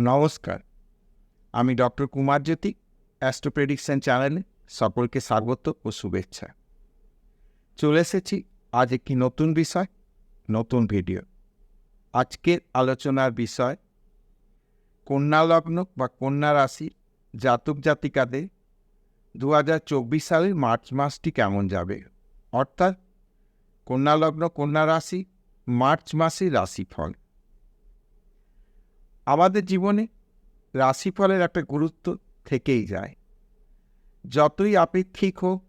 নমস্কার, আমি ডক্টর কুমার জ্যোতি। Astro prediction চ্যানেলে সকলকে স্বাগত ও শুভেচ্ছা। চলে এসেছি আজ একটি নতুন বিষয়, নতুন ভিডিও। আজকের আলোচনার বিষয় কন্যা লগ্ন বা কন্যা রাশি জাতক জাতিকাদের 2024 সালের মার্চ মাসটি কেমন যাবে, অর্থাৎ কন্যা লগ্ন কন্যা রাশি মার্চ মাসের রাশিফল। আমাদের জীবনে রাশিফলের একটা গুরুত্ব থেকেই যায়, যতই আপেক্ষিক হোক,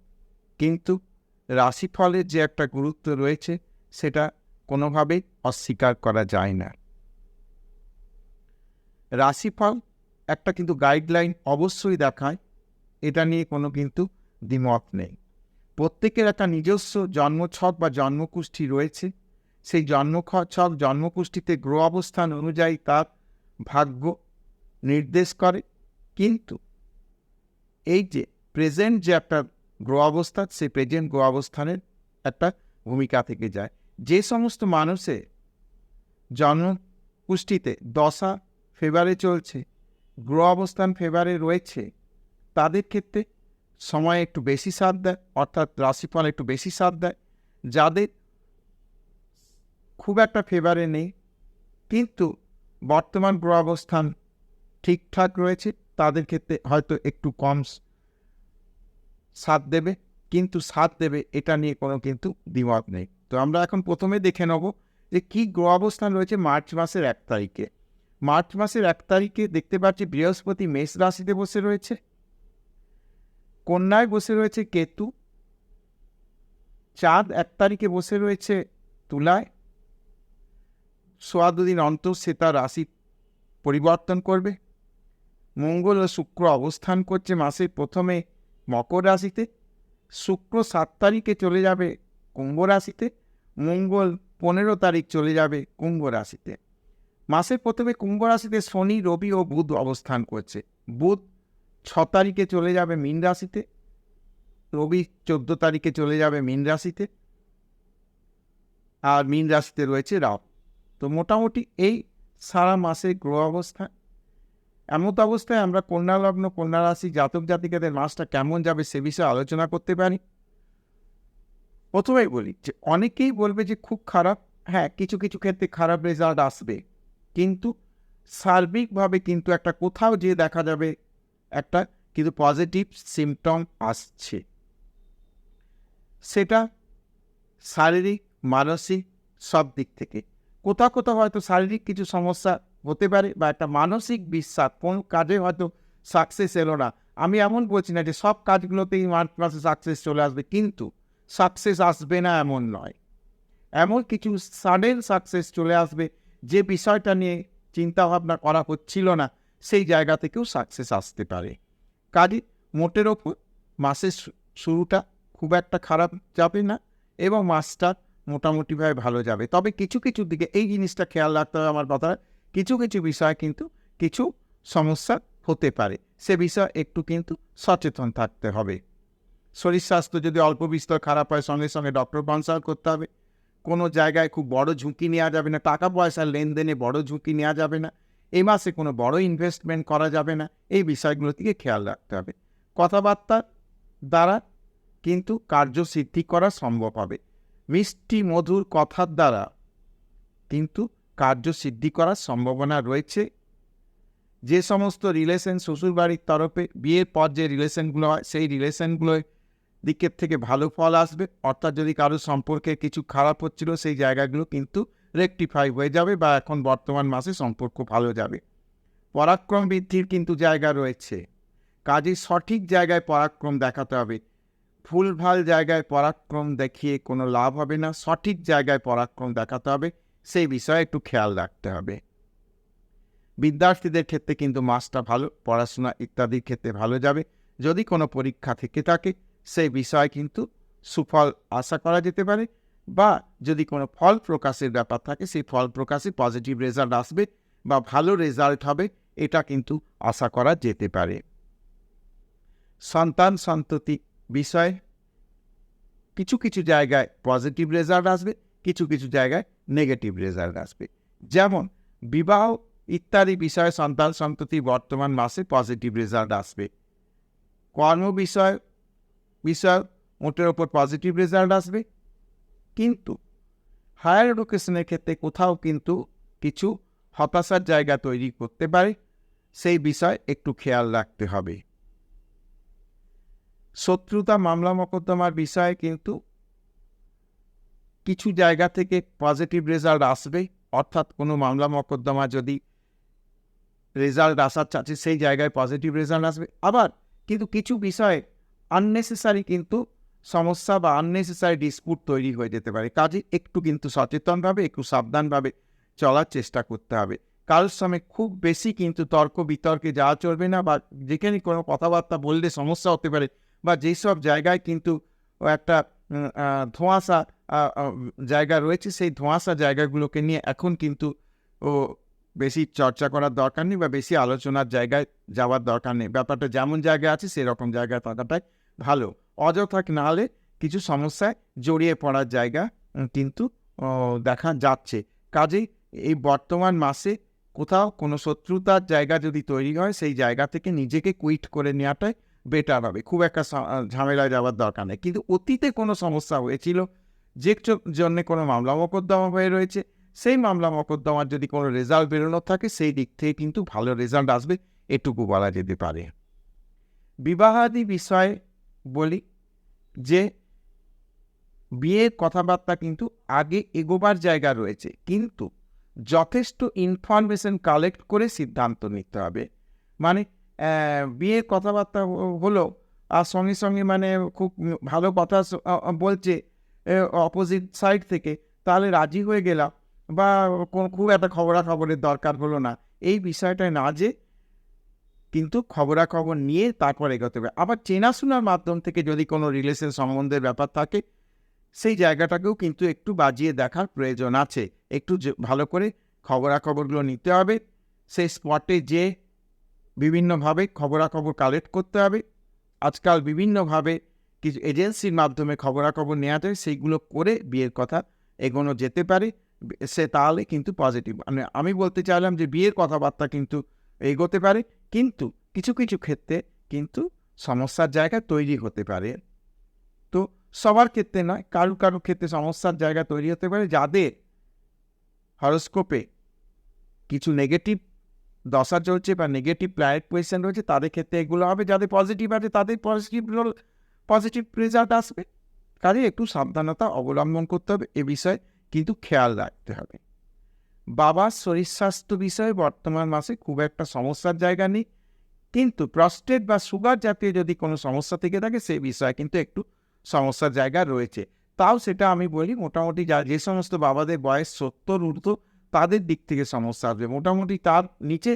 কিন্তু রাশিফলের যে একটা গুরুত্ব রয়েছে সেটা কোনোভাবেই অস্বীকার করা যায় না। রাশিফল একটা কিন্তু গাইডলাইন অবশ্যই দেখায়, এটা নিয়ে কোনো কিন্তু দ্বিমত নেই। প্রত্যেকের একটা নিজস্ব জন্মছক বা জন্মকুষ্ঠী রয়েছে। সেই জন্মছক জন্মকুষ্ঠীতে গ্রহ অবস্থান অনুযায়ী তার ভাগ্য নির্দেশ করে, কিন্তু এই যে প্রেজেন্ট যে একটা গ্রহ অবস্থান, সেই প্রেজেন্ট গ্রহ অবস্থানের একটা ভূমিকা থেকে যায়। যে সমস্ত মানুষের জন্মকুষ্ঠীতে দশা ফেভারে চলছে, গ্রহ অবস্থান ফেভারে রয়েছে, তাদের ক্ষেত্রে সময় একটু বেশি সাথ দেয়, অর্থাৎ রাশিফল একটু বেশি সাথ দেয়। যাদের খুব একটা ফেভারে নেই, কিন্তু বর্তমান গ্রহ অবস্থান ঠিকঠাক রয়েছে, তাদের ক্ষেত্রে হয়তো একটু কম সাথ দেবে, কিন্তু সাথ দেবে এটা নিয়ে কোনো কিন্তু দ্বিমত নেই। তো আমরা এখন প্রথমে দেখে নেব যে কী গ্রহ অবস্থান রয়েছে মার্চ মাসের 1 তারিখে। মার্চ মাসের 1 তারিখে দেখতে পাচ্ছি বৃহস্পতি মেষ রাশিতে বসে রয়েছে, কন্যায় বসে রয়েছে কেতু, চাঁদ 1 তারিখে বসে রয়েছে তুলায়। সোয়া দুদিন অন্তর সে তার রাশি পরিবর্তন করবে। মঙ্গল ও শুক্র অবস্থান করছে মাসের প্রথমে মকর রাশিতে, শুক্র 7 তারিখে চলে যাবে কুম্ভ রাশিতে, মঙ্গল 15 তারিখ চলে যাবে কুম্ভ রাশিতে। মাসের প্রথমে কুম্ভ রাশিতে শনি, রবি ও বুধ অবস্থান করছে। বুধ 6 তারিখে চলে যাবে মীন রাশিতে, রবি 14 তারিখে চলে যাবে মীন রাশিতে, আর মীন রাশিতে রয়েছে রাহু। তো মোটামুটি এই সারা মাসের গ্রহ অবস্থা। এমত অবস্থায় আমরা কন্যা লগ্ন কন্যা রাশি জাতক জাতিকাদের মাসটা কেমন যাবে সে বিষয়ে আলোচনা করতে পারি। প্রথমেই বলি যে অনেকেই বলবে যে খুব খারাপ। হ্যাঁ, কিছু কিছু ক্ষেত্রে খারাপ রেজাল্ট আসবে, কিন্তু সার্বিকভাবে কিন্তু একটা কোথাও যে দেখা যাবে একটা কিন্তু পজিটিভ সিমটম আসছে। সেটা শারীরিক, মানসিক সব দিক থেকে। কোথাও কোথাও হয়তো শারীরিক কিছু সমস্যা হতে পারে, বা একটা মানসিক বিশ্বাস, কোন কাজে হয়তো সাকসেস এলো না। আমি এমন বলছি না যে সব কাজগুলোতেই মার্চ মাসে সাকসেস চলে আসবে, কিন্তু সাকসেস আসবে না এমন নয়। এমন কিছু সাডেন সাকসেস চলে আসবে, যে বিষয়টা নিয়ে চিন্তাভাবনা করা হচ্ছিল না সেই জায়গা থেকেও সাকসেস আসতে পারে। কাজে মোটের ওপর মাসের শুরুটা খুব একটা খারাপ যাবে না, এবং মাসটা মোটামুটিভাবে ভালো যাবে। তবে কিছু কিছু দিকে এই জিনিসটা খেয়াল রাখতে হবে আমার কথা, কিছু কিছু বিষয় কিন্তু কিছু সমস্যা হতে পারে, সে বিষয়ে একটু কিন্তু সচেতন থাকতে হবে। শরীর স্বাস্থ্য যদি অল্প বিস্তর খারাপ হয়, সঙ্গে সঙ্গে ডক্টর কনসাল্ট করতে হবে। কোনো জায়গায় খুব বড় ঝুঁকি নেওয়া যাবে না, টাকা পয়সার লেনদেনে বড় ঝুঁকি নেওয়া যাবে না, এই মাসে কোনো বড় ইনভেস্টমেন্ট করা যাবে না, এই বিষয়গুলো থেকে খেয়াল রাখতে হবে। কথাবার্তার দ্বারা কিন্তু কার্যসিদ্ধি করা সম্ভব হবে। মিষ্টি মধুর কথার দ্বারা কিন্তু কার্যসিদ্ধি করার সম্ভাবনা রয়েছে। যে সমস্ত রিলেশন শ্বশুরবাড়ির তরফে বিয়ের পর যে রিলেশনগুলো হয়, সেই রিলেশনগুলোর দিকের থেকে ভালো ফল আসবে। অর্থাৎ যদি কারো সম্পর্কে কিছু খারাপ হচ্ছিল, সেই জায়গাগুলো কিন্তু রেকটিফাই হয়ে যাবে, বা এখন বর্তমান মাসে সম্পর্ক ভালো যাবে। পরাক্রম বৃদ্ধির কিন্তু জায়গা রয়েছে, কাজে সঠিক জায়গায় পরাক্রম দেখাতে হবে। ভুলভাল জায়গায় পরাক্রম দেখিয়ে কোনো লাভ হবে না, সঠিক জায়গায় পরাক্রম দেখাতে হবে, সেই বিষয়ে একটু খেয়াল রাখতে হবে। বিদ্যার্থীদের ক্ষেত্রে কিন্তু মাসটা ভালো, পড়াশোনা ইত্যাদির ক্ষেত্রে ভালো যাবে। যদি কোনো পরীক্ষা থেকে থাকে, সেই বিষয়ে কিন্তু সুফল আশা করা যেতে পারে, বা যদি কোনো ফল প্রকাশের ব্যাপার থাকে, সেই ফল প্রকাশে পজিটিভ রেজাল্ট আসবে বা ভালো রেজাল্ট হবে, এটা কিন্তু আশা করা যেতে পারে। সন্তান সন্ততি বিষয়ে কিছু কিছু জায়গায় পজিটিভ রেজাল্ট আসবে, কিছু কিছু জায়গায় নেগেটিভ রেজাল্ট আসবে। যেমন বিবাহ ইত্যাদি বিষয়ে সন্তান সন্ততি বর্তমান মাসে পজিটিভ রেজাল্ট আসবে। কর্ম বিষয় মোটের ওপর পজিটিভ রেজাল্ট আসবে, কিন্তু হায়ার এডুকেশনের ক্ষেত্রে কোথাও কিন্তু কিছু হতাশার জায়গা তৈরি করতে পারে, সেই বিষয় একটু খেয়াল রাখতে হবে। শত্রুতা মামলা মোকদ্দমার বিষয়ে কিন্তু কিছু জায়গা থেকে পজিটিভ রেজাল্ট আসবে, অর্থাৎ কোনো মামলা মোকদ্দমা যদি রেজাল্ট আসার চাচ্ছে সেই জায়গায় পজিটিভ রেজাল্ট আসবে। আবার কিন্তু কিছু বিষয়ে আননেসেসারি কিন্তু সমস্যা বা আননেসেসারি ডিসপুট তৈরি হয়ে যেতে পারে। কাজে একটু কিন্তু সচেতনভাবে, একটু সাবধানভাবে চলার চেষ্টা করতে হবে। কারোর সঙ্গে খুব বেশি কিন্তু তর্ক বিতর্কে যাওয়া চলবে না, বা যেখানে কোনো কথাবার্তা বললে সমস্যা হতে পারে, বা যেসব জায়গায় কিন্তু একটা ধোঁয়াশা জায়গা রয়েছে, সেই ধোঁয়াশা জায়গাগুলোকে নিয়ে এখন কিন্তু বেশি চর্চা করার দরকার নেই, বা বেশি আলোচনার জায়গায় যাওয়ার দরকার নেই। ব্যাপারটা যেমন জায়গায় আছে সেরকম জায়গায় থাকাটাই ভালো। অযথা না হলে কিছু সমস্যায় জড়িয়ে পড়ার জায়গা কিন্তু দেখা যাচ্ছে। কাজেই এই বর্তমান মাসে কোথাও কোনো শত্রুতার জায়গা যদি তৈরি হয়, সেই জায়গা থেকে নিজেকে কুইট করে নেওয়াটাই বেটার হবে। খুব একটা ঝামেলায় যাওয়ার দরকার নেই। কিন্তু অতীতে কোনো সমস্যা হয়েছিল, যে জন্যে কোনো মামলা মোকদ্দমা হয়ে রয়েছে, সেই মামলা মোকদ্দমার যদি কোনো রেজাল্ট বেরোনোর থাকে, সেই দিক থেকে কিন্তু ভালো রেজাল্ট আসবে, এটুকু বলা যেতে পারে। বিবাহাদি বিষয়ে বলি যে বিয়ের কথাবার্তা কিন্তু আগে এগোবার জায়গা রয়েছে, কিন্তু যথেষ্ট ইনফরমেশন কালেক্ট করে সিদ্ধান্ত নিতে হবে। মানে বিয়ের কথাবার্তা হলো, আর সঙ্গে সঙ্গে মানে খুব ভালো কথা বলছে অপোজিট সাইড থেকে, তাহলে রাজি হয়ে গেলাম, বা খুব একটা খবরাখবরের দরকার হলো না, এই বিষয়টায় না যে কিন্তু খবরাখবর নিয়ে তারপর এগোতে হবে। আবার চেনাশোনার মাধ্যম থেকে যদি কোনো রিলেশন সম্বন্ধের ব্যাপার থাকে, সেই জায়গাটাকেও কিন্তু একটু বাজিয়ে দেখার প্রয়োজন আছে। একটু ভালো করে খবরাখবরগুলো নিতে হবে, সেই স্পটে যে বিভিন্নভাবে খবরাখবর কালেক্ট করতে হবে। আজকাল বিভিন্নভাবে কিছু এজেন্সির মাধ্যমে খবরাখবর নেওয়া যায়, সেইগুলো করে বিয়ের কথা এগোনো যেতে পারে, সে তাহলে কিন্তু পজিটিভ। মানে আমি বলতে চাইলাম যে বিয়ের কথাবার্তা কিন্তু এগোতে পারে, কিন্তু কিছু কিছু ক্ষেত্রে কিন্তু সমস্যার জায়গা তৈরি হতে পারে। তো সবার ক্ষেত্রে নয়, কারো কারো ক্ষেত্রে সমস্যার জায়গা তৈরি হতে পারে। যাদের হরোস্কোপে কিছু নেগেটিভ দশা চলছে বা নেগেটিভ প্ল্যানেট পজিশন রয়েছে, তাদের ক্ষেত্রে এগুলো হবে। যাদের পজিটিভ আছে তাদের পজিটিভ রেজাল্ট আসবে। কাজে একটু সাবধানতা অবলম্বন করতে হবে, এ বিষয়ে কিন্তু খেয়াল রাখতে হবে। বাবার শরীর স্বাস্থ্য বিষয়ে বর্তমান মাসে খুব একটা সমস্যার জায়গা নেই, কিন্তু প্রস্টেট বা সুগার জাতীয় যদি কোনো সমস্যা থেকে থাকে, সেই বিষয়ে কিন্তু একটু সমস্যার জায়গা রয়েছে। তাও সেটা আমি বলি, মোটামুটি যে সমস্ত বাবাদের বয়স 70 ঊর্ধ্ব, তাদের দিক থেকে সমস্যা আসবে। মোটামুটি তার নিচে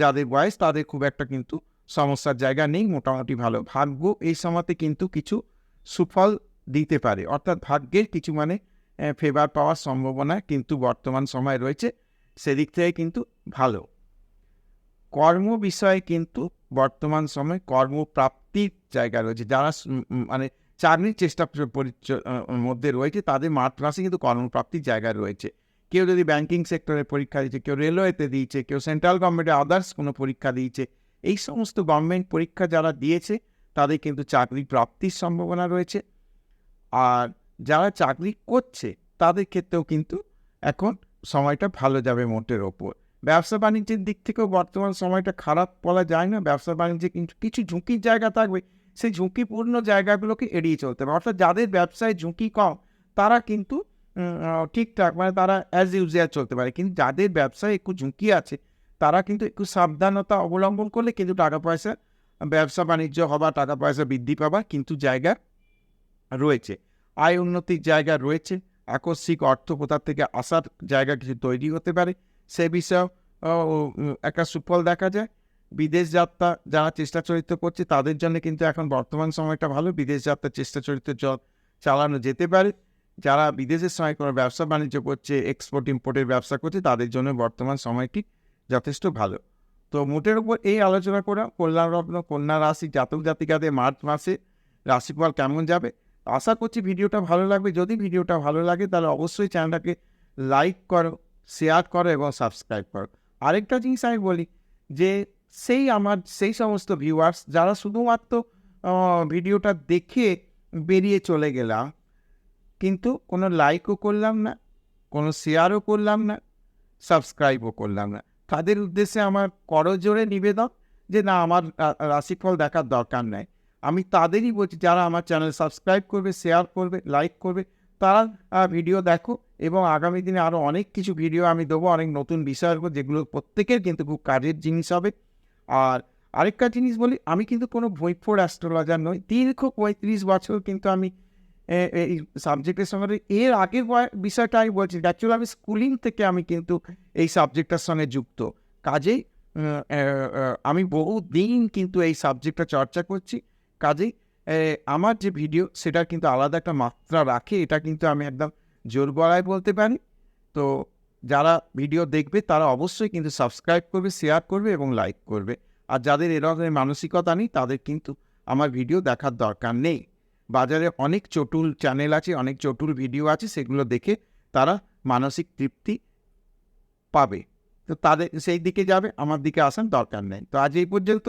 যাদের বয়স, তাদের খুব একটা কিন্তু সমস্যার জায়গা নেই, মোটামুটি ভালো। ভাগ্য এই সময়তে কিন্তু কিছু সুফল দিতে পারে, অর্থাৎ ভাগ্যের কিছু মানে ফেভার পাওয়ার সম্ভাবনা কিন্তু বর্তমান সময় রয়েছে, সেদিক থেকে কিন্তু ভালো। কর্ম বিষয়ে কিন্তু বর্তমান সময় কর্মপ্রাপ্তির জায়গা রয়েছে। যারা মানে চাকরির চেষ্টা মধ্যে রয়েছে, তাদের মার্চ মাসে কিন্তু কর্মপ্রাপ্তির জায়গা রয়েছে। কেউ যদি ব্যাংকিং সেক্টরে পরীক্ষা দিয়েছে, কেউ রেলওয়েতে দিয়েছে, কেউ সেন্ট্রাল গভর্নমেন্টের আদার্স কোনো পরীক্ষা দিয়েছে, এই সমস্ত গভর্নমেন্ট পরীক্ষা যারা দিয়েছে তাদের কিন্তু চাকরি প্রাপ্তির সম্ভাবনা রয়েছে। আর যারা চাকরি করছে তাদের ক্ষেত্রেও কিন্তু এখন সময়টা ভালো যাবে মোটের ওপর। ব্যবসা বাণিজ্যের দিক থেকেও বর্তমান সময়টা খারাপ বলা যায় না। ব্যবসা বাণিজ্যে কিন্তু কিছু ঝুঁকির জায়গা থাকবে, সেই ঝুঁকিপূর্ণ জায়গাগুলোকে এড়িয়ে চলতে হবে। অর্থাৎ যাদের ব্যবসায় ঝুঁকি কম, তারা কিন্তু ঠিকঠাক মানে তারা অ্যাজ ইউজুয়াল চলতে পারে, কিন্তু যাদের ব্যবসায় একটু ঝুঁকি আছে, তারা কিন্তু একটু সাবধানতা অবলম্বন করলে কিন্তু টাকা পয়সা, ব্যবসা বাণিজ্য হবা, টাকা পয়সা বৃদ্ধি পাবার কিন্তু জায়গা রয়েছে। আয় উন্নতির জায়গা রয়েছে, আকস্মিক অর্থ কোথা থেকে আসার জায়গা কিছু তৈরি হতে পারে, সে বিষয়েও একটা সুফল দেখা যায়। বিদেশ যাত্রা যারা চেষ্টা চরিত্র করছে, তাদের জন্য কিন্তু এখন বর্তমান সময়টা ভালো, বিদেশ যাত্রার চেষ্টা চরিত্র চালানো যেতে পারে। যারা বিদেশের সঙ্গে কোনো ব্যবসা বাণিজ্য করছে, এক্সপোর্ট ইম্পোর্টের ব্যবসা করছে, তাদের জন্য বর্তমান সময়টি যথেষ্ট ভালো। তো মোটের উপর এই আলোচনা করলাম কন্যা রাশি জাতক জাতিকাদের মার্চ মাসে রাশিফল কেমন যাবে। আশা করছি ভিডিওটা ভালো লাগবে। যদি ভিডিওটা ভালো লাগে তাহলে অবশ্যই চ্যানেলটাকে লাইক করো, শেয়ার করো এবং সাবস্ক্রাইব করো। আরেকটা জিনিস আমি বলি যে সেই সমস্ত ভিউয়ার্স যারা শুধুমাত্র ভিডিওটা দেখে বেরিয়ে চলে গেলাম, কিন্তু কোনো লাইকও করলাম না, কোনো শেয়ারও করলাম না, সাবস্ক্রাইবও করলাম না, তাদের উদ্দেশ্যে আমার করজোড়ে নিবেদন যে না, আমার রাশিফল দেখার দরকার নাই। আমি তাদেরই বলছি যারা আমার চ্যানেল সাবস্ক্রাইব করবে, শেয়ার করবে, লাইক করবে, তারা ভিডিও দেখো, এবং আগামী দিনে আরও অনেক কিছু ভিডিও আমি দেবো, অনেক নতুন বিষয়ের উপর, যেগুলো প্রত্যেকের কিন্তু খুব কাজের জিনিস হবে। আর আরেকটা জিনিস বলি, আমি কিন্তু কোনো বইফোর অ্যাস্ট্রোলজার নই। দীর্ঘ 35 বছর কিন্তু আমি এই সাবজেক্টের সঙ্গে, এর আগের বিষয়টা আমি বলছি, অ্যাকচুয়ালি আমি স্কুলিং থেকে আমি কিন্তু এই সাবজেক্টটার সঙ্গে যুক্ত। কাজেই আমি বহুদিন কিন্তু এই সাবজেক্টটা চর্চা করছি। কাজেই আমার যে ভিডিও সেটা কিন্তু আলাদা একটা মাত্রা রাখে, এটা কিন্তু আমি একদম জোর গলায় বলতে পারি। তো যারা ভিডিও দেখবে তারা অবশ্যই কিন্তু সাবস্ক্রাইব করবে, শেয়ার করবে এবং লাইক করবে। আর যাদের এরকম মানসিকতা নেই, তাদের কিন্তু আমার ভিডিও দেখার দরকার নেই। বাজারে অনেক চটুল চ্যানেল আছে, অনেক চটুল ভিডিও আছে, সেগুলো দেখে তারা মানসিক তৃপ্তি পাবে। তো তাদের সেই দিকে যাবে, আমার দিকে আসার দরকার নেই। তো আজ এই পর্যন্ত।